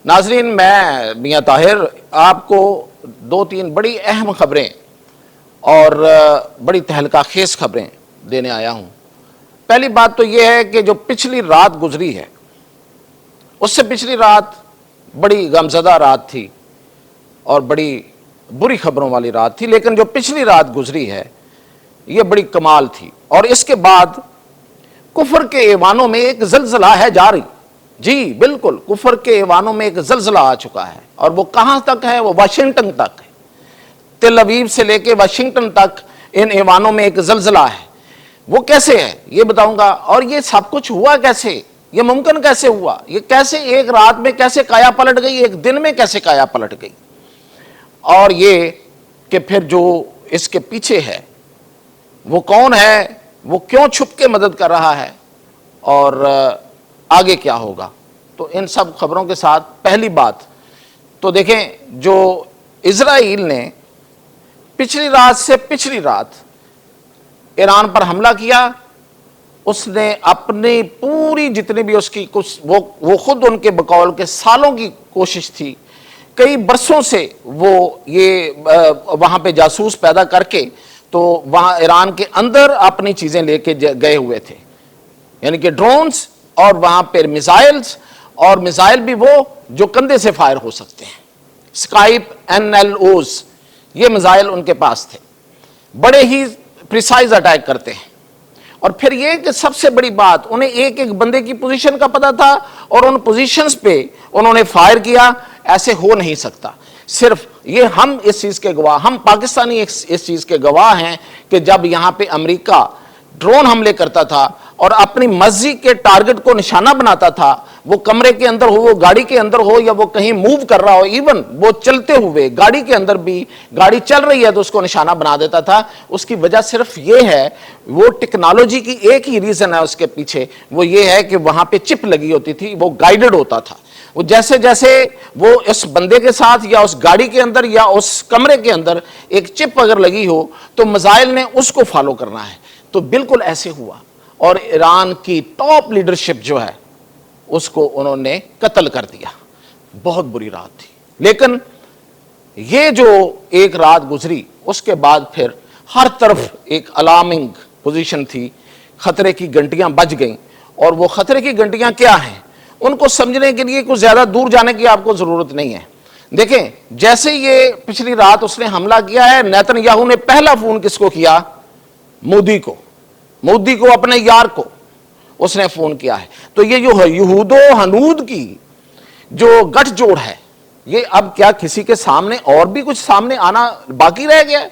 ناظرین، میں میاں طاہر آپ کو دو تین بڑی اہم خبریں اور بڑی تہلکہ خیز خبریں دینے آیا ہوں۔ پہلی بات تو یہ ہے کہ جو پچھلی رات گزری ہے، اس سے پچھلی رات بڑی غمزدہ رات تھی اور بڑی بری خبروں والی رات تھی، لیکن جو پچھلی رات گزری ہے یہ بڑی کمال تھی۔ اور اس کے بعد کفر کے ایوانوں میں ایک زلزلہ ہے جاری۔ جی بالکل، کفر کے ایوانوں میں ایک زلزلہ آ چکا ہے، اور وہ کہاں تک ہے؟ وہ واشنگٹن تک ہے۔ تل ابیب سے لے کے واشنگٹن تک ان ایوانوں میں ایک زلزلہ ہے۔ وہ کیسے ہے یہ بتاؤں گا، اور یہ سب کچھ ہوا کیسے، یہ ممکن کیسے ہوا، یہ کیسے ایک رات میں کیسے کایا پلٹ گئی، ایک دن میں کیسے کایا پلٹ گئی، اور یہ کہ پھر جو اس کے پیچھے ہے وہ کون ہے، وہ کیوں چھپ کے مدد کر رہا ہے، اور آگے کیا ہوگا۔ تو ان سب خبروں کے ساتھ پہلی بات تو دیکھیں، جو اسرائیل نے پچھلی رات سے پچھلی رات ایران پر حملہ کیا، اس نے اپنی پوری جتنی بھی اس کی کچھ وہ خود ان کے بقول کے سالوں کی کوشش تھی، کئی برسوں سے وہ یہ وہاں پہ جاسوس پیدا کر کے تو وہاں ایران کے اندر اپنی چیزیں لے کے گئے ہوئے تھے، یعنی کہ ڈرونز اور وہاں پہ میزائلز، اور میزائل بھی وہ جو کندھے سے فائر ہو سکتے ہیں، اسکائپ NLOs، یہ میزائل ان کے پاس تھے، بڑے ہی پریسائز اٹیک کرتے ہیں۔ اور پھر یہ کہ سب سے بڑی بات، انہیں ایک ایک بندے کی پوزیشن کا پتہ تھا، اور ان پوزیشنز پہ انہوں نے فائر کیا۔ ایسے ہو نہیں سکتا، صرف یہ ہم اس چیز کے گواہ، ہم پاکستانی اس چیز کے گواہ ہیں کہ جب یہاں پہ امریکہ ڈرون حملے کرتا تھا اور اپنی مرضی کے ٹارگٹ کو نشانہ بناتا تھا، وہ کمرے کے اندر ہو، وہ گاڑی کے اندر ہو، یا وہ کہیں موو کر رہا ہو، ایون وہ چلتے ہوئے گاڑی کے اندر بھی، گاڑی چل رہی ہے تو اس کو نشانہ بنا دیتا تھا۔ اس کی وجہ صرف یہ ہے، وہ ٹیکنالوجی کی ایک ہی ریزن ہے اس کے پیچھے، وہ یہ ہے کہ وہاں پہ چپ لگی ہوتی تھی، وہ گائیڈڈ ہوتا تھا۔ وہ جیسے جیسے وہ اس بندے کے ساتھ یا اس گاڑی کے اندر یا اس کمرے کے اندر ایک چپ اگر لگی ہو تو میزائل نے اس کو فالو کرنا ہے۔ تو بالکل ایسے ہوا، اور ایران کی ٹاپ لیڈرشپ جو ہے اس کو انہوں نے قتل کر دیا۔ بہت بری رات تھی، لیکن یہ جو ایک رات گزری اس کے بعد پھر ہر طرف ایک الارمنگ پوزیشن تھی، خطرے کی گھنٹیاں بج گئیں۔ اور وہ خطرے کی گھنٹیاں کیا ہیں، ان کو سمجھنے کے لیے کچھ زیادہ دور جانے کی آپ کو ضرورت نہیں ہے۔ دیکھیں، جیسے یہ پچھلی رات اس نے حملہ کیا ہے، نیتن یاہو نے پہلا فون کس کو کیا؟ مودی کو، اپنے یار کو اس نے فون کیا ہے۔ تو یہ جو یہود و ہنود کی جو گٹھ جوڑ ہے، یہ اب کیا کسی کے سامنے اور بھی کچھ سامنے آنا باقی رہ گیا ہے؟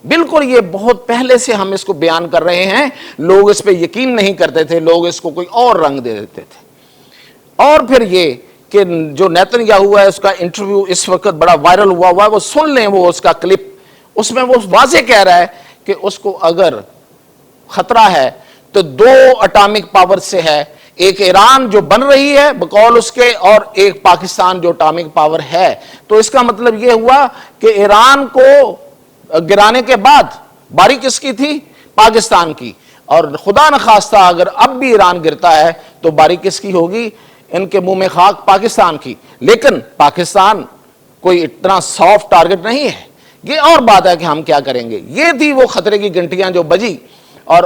بالکل، یہ بہت پہلے سے ہم اس کو بیان کر رہے ہیں، لوگ اس پہ یقین نہیں کرتے تھے، لوگ اس کو کوئی اور رنگ دے دیتے تھے۔ اور پھر یہ کہ جو نیتن یاہو ہے، اس کا انٹرویو اس وقت بڑا وائرل ہوا ہے، وہ سن لیں وہ اس کا کلپ، اس میں وہ واضح کہہ رہا ہے کہ اس کو اگر خطرہ ہے تو دو اٹامک پاور سے ہے، ایک ایران جو بن رہی ہے بقول اس کے، اور ایک پاکستان جو اٹامک پاور ہے۔ تو اس کا مطلب یہ ہوا کہ ایران کو گرانے کے بعد باری کس کی تھی؟ پاکستان کی، اور خدا نخواستہ اگر اب بھی ایران گرتا ہے تو باری کس کی ہوگی؟ ان کے منہ میں خاک، پاکستان کی۔ لیکن پاکستان کوئی اتنا سافٹ ٹارگٹ نہیں ہے، یہ اور بات ہے کہ ہم کیا کریں گے۔ یہ تھی وہ خطرے کی گھنٹیاں جو بجی۔ اور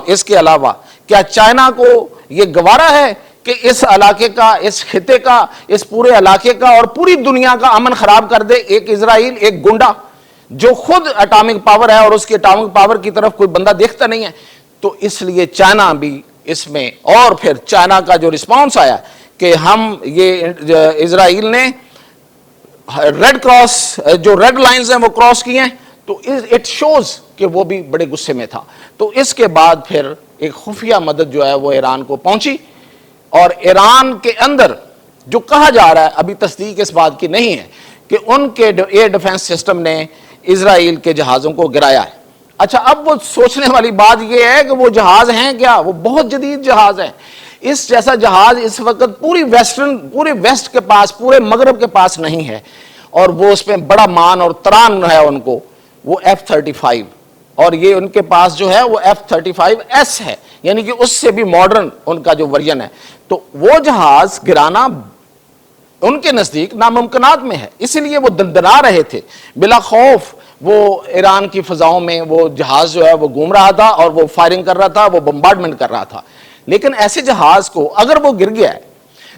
اس کے علاوہ کیا چائنا کو یہ گوارا ہے کہ اس علاقے کا، اس خطے کا، اس پورے علاقے کا اور پوری دنیا کا امن خراب کر دے ایک اسرائیل، ایک گنڈا جو خود اٹامک پاور ہے اور اس کی اٹامک پاور کی طرف کوئی بندہ دیکھتا نہیں ہے؟ تو اس لیے چائنا بھی اس میں، اور پھر چائنا کا جو رسپانس آیا کہ ہم یہ اسرائیل نے ریڈ کراس، جو ریڈ لائنز ہیں وہ کراس کی ہیں، تو اٹ شوز کہ وہ بھی بڑے غصے میں تھا۔ تو اس کے بعد پھر ایک خفیہ مدد جو ہے وہ ایران کو پہنچی، اور ایران کے اندر جو کہا جا رہا ہے، ابھی تصدیق اس بات کی نہیں ہے، کہ ان کے ایئر ڈیفنس سسٹم نے اسرائیل کے جہازوں کو گرایا ہے۔ اچھا، اب وہ سوچنے والی بات یہ ہے کہ وہ جہاز ہیں کیا؟ وہ بہت جدید جہاز ہیں۔ اس جیسا جہاز اس وقت پورے ویسٹ کے پاس، پورے مغرب کے پاس نہیں ہے، اور وہ اس میں بڑا مان اور تران ہے ان کو، وہ F-35، اور یہ ان کے پاس جو ہے وہ F-35S ہے، یعنی کہ اس سے بھی ماڈرن ان کا جو ورژن ہے۔ تو وہ جہاز گرانا ان کے نزدیک ناممکنات میں ہے، اسی لیے وہ دندنا رہے تھے بلا خوف. وہ ایران کی فضاؤں میں وہ جہاز جو ہے وہ گھوم رہا تھا اور وہ فائرنگ کر رہا تھا، وہ بمبارڈمنٹ کر رہا تھا. لیکن ایسے جہاز کو اگر وہ گر گیا ہے،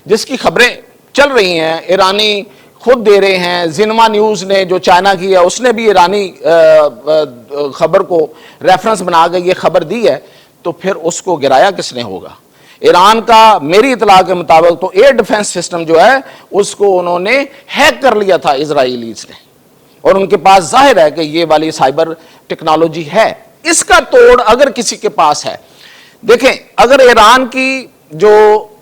جس کی خبریں چل رہی ہیں، ایرانی خود دے رہے ہیں، زنوا نیوز نے جو چائنا کی ہے اس نے بھی ایرانی خبر کو ریفرنس بنا کے یہ خبر دی ہے، تو پھر اس کو گرایا کس نے ہوگا؟ ایران کا میری اطلاع کے مطابق تو ایئر ڈیفنس سسٹم جو ہے اس کو انہوں نے ہیک کر لیا تھا اسرائیلیز نے، اور ان کے پاس ظاہر ہے کہ یہ والی سائبر ٹیکنالوجی ہے. اس کا توڑ اگر کسی کے پاس ہے، دیکھیں اگر ایران کی جو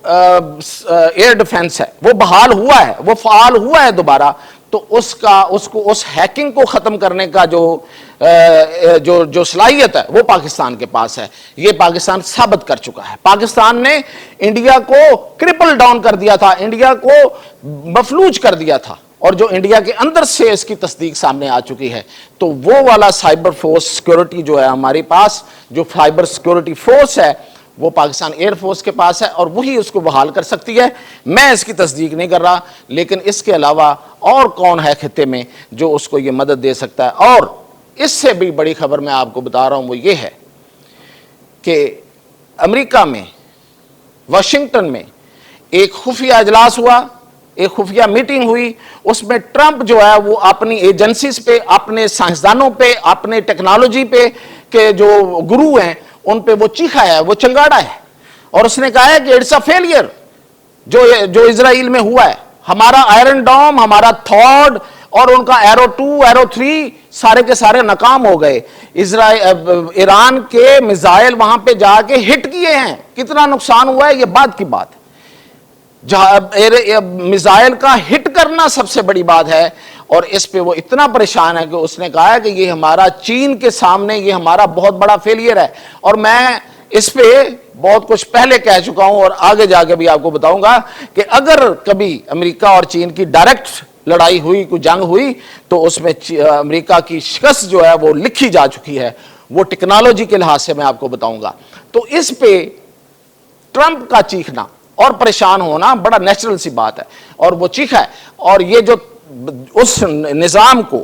ایئر ڈیفنس ہے وہ بحال ہوا ہے، وہ فعال ہوا ہے دوبارہ، تو اس ہیکنگ کو ختم کرنے کا جو صلاحیت ہے وہ پاکستان کے پاس ہے. یہ پاکستان ثابت کر چکا ہے. پاکستان نے انڈیا کو کرپل ڈاؤن کر دیا تھا، انڈیا کو مفلوج کر دیا تھا، اور جو انڈیا کے اندر سے اس کی تصدیق سامنے آ چکی ہے. تو وہ والا سائبر فورس سیکورٹی جو ہے ہمارے پاس، جو سائبر سیکورٹی فورس ہے وہ پاکستان ایئر فورس کے پاس ہے، اور وہی اس کو بحال کر سکتی ہے. میں اس کی تصدیق نہیں کر رہا، لیکن اس کے علاوہ اور کون ہے خطے میں جو اس کو یہ مدد دے سکتا ہے؟ اور اس سے بھی بڑی خبر میں آپ کو بتا رہا ہوں وہ یہ ہے کہ امریکہ میں واشنگٹن میں ایک خفیہ اجلاس ہوا، ایک خفیہ میٹنگ ہوئی. اس میں ٹرمپ جو ہے وہ اپنی ایجنسیز پہ، اپنے سائنسدانوں پہ، اپنے ٹیکنالوجی پہ کہ جو گرو ہیں ان پہ وہ چیخا ہے، وہ چنگاڑا ہے، اور اس نے کہا ہے کہ اٹس اے فیلئر جو اسرائیل میں ہوا ہے. ہمارا آئرن ڈوم، ہمارا تھاڈ اور ان کا ایرو 2 ایرو 3 سارے کے سارے ناکام ہو گئے. ایران کے میزائل وہاں پہ جا کے ہٹ کیے ہیں، کتنا نقصان ہوا ہے یہ بعد کی بات ہے. میزائل کا ہٹ کرنا سب سے بڑی بات ہے، اور اس پہ وہ اتنا پریشان ہے کہ اس نے کہا ہے کہ یہ ہمارا چین کے سامنے یہ ہمارا بہت بڑا فیلئر ہے. اور میں اس پہ بہت کچھ پہلے کہہ چکا ہوں اور آگے جا کے بھی آپ کو بتاؤں گا کہ اگر کبھی امریکہ اور چین کی ڈائریکٹ لڑائی ہوئی، کوئی جنگ ہوئی، تو اس میں امریکہ کی شکست جو ہے وہ لکھی جا چکی ہے، وہ ٹیکنالوجی کے لحاظ سے میں آپ کو بتاؤں گا. تو اس پہ ٹرمپ کا چیخنا اور پریشان ہونا بڑا نیچرل سی بات ہے، اور وہ چیخا ہے. اور یہ جو اس نظام کو،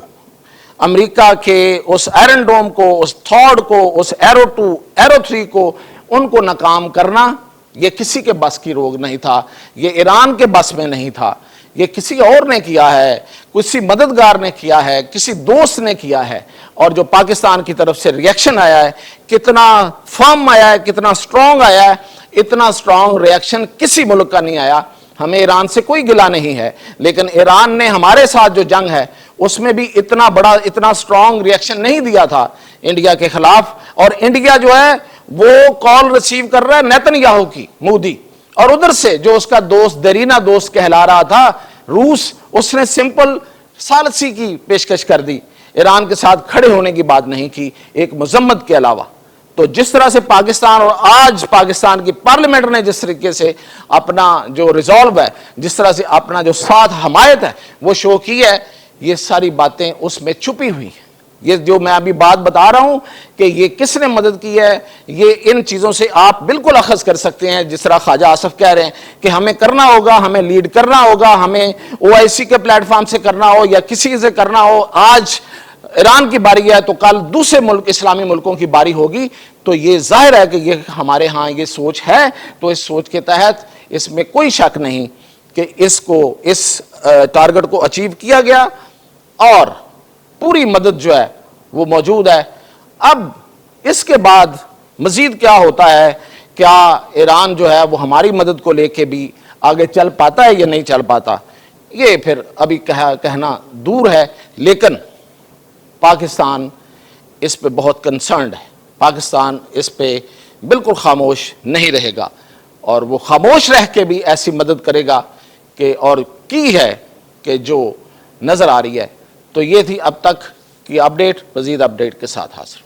امریکہ کے اس آئرن ڈوم کو، اس تھاڈ کو، اس ایرو 2 ایرو 3 کو، ان کو ناکام کرنا یہ کسی کے بس کی روگ نہیں تھا، یہ ایران کے بس میں نہیں تھا، یہ کسی اور نے کیا ہے، کسی مددگار نے کیا ہے، کسی دوست نے کیا ہے. اور جو پاکستان کی طرف سے ریاکشن آیا ہے کتنا فرم آیا ہے، کتنا سٹرونگ آیا ہے. اتنا سٹرونگ ریاکشن کسی ملک کا نہیں آیا. ہمیں ایران سے کوئی گلہ نہیں ہے، لیکن ایران نے ہمارے ساتھ جو جنگ ہے اس میں بھی اتنا بڑا، اتنا سٹرونگ ریاکشن نہیں دیا تھا انڈیا کے خلاف. اور انڈیا جو ہے وہ کال ریسیو کر رہا ہے نیتن یاہو کی، مودی، اور ادھر سے جو اس کا دوست، دیرینہ دوست کہلا رہا تھا روس، اس نے سمپل ثالثی کی پیشکش کر دی، ایران کے ساتھ کھڑے ہونے کی بات نہیں کی ایک مذمت کے علاوہ. تو جس طرح سے پاکستان، اور آج پاکستان کی پارلیمنٹ نے جس طریقے سے اپنا جو ریزالو ہے، جس طرح سے اپنا جو ساتھ حمایت ہے وہ شو کی ہے، یہ ساری باتیں اس میں چھپی ہوئی ہیں. یہ جو میں ابھی بات بتا رہا ہوں کہ یہ کس نے مدد کی ہے، یہ ان چیزوں سے آپ بالکل اخذ کر سکتے ہیں. جس طرح خواجہ آصف کہہ رہے ہیں کہ ہمیں کرنا ہوگا، ہمیں لیڈ کرنا ہوگا، ہمیں OIC کے پلیٹ فارم سے کرنا ہو یا کسی سے کرنا ہو. آج ایران کی باری ہے تو کل دوسرے ملک، اسلامی ملکوں کی باری ہوگی. تو یہ ظاہر ہے کہ یہ ہمارے ہاں یہ سوچ ہے. تو اس سوچ کے تحت اس میں کوئی شک نہیں کہ اس ٹارگٹ کو اچیو کیا گیا، اور پوری مدد جو ہے وہ موجود ہے. اب اس کے بعد مزید کیا ہوتا ہے، کیا ایران جو ہے وہ ہماری مدد کو لے کے بھی آگے چل پاتا ہے یا نہیں چل پاتا، یہ پھر ابھی کہنا دور ہے. لیکن پاکستان اس پہ بہت کنسرنڈ ہے. پاکستان اس پہ بالکل خاموش نہیں رہے گا، اور وہ خاموش رہ کے بھی ایسی مدد کرے گا کہ اور کی ہے کہ جو نظر آ رہی ہے. تو یہ تھی اب تک کی اپڈیٹ. مزید اپڈیٹ کے ساتھ حاضر.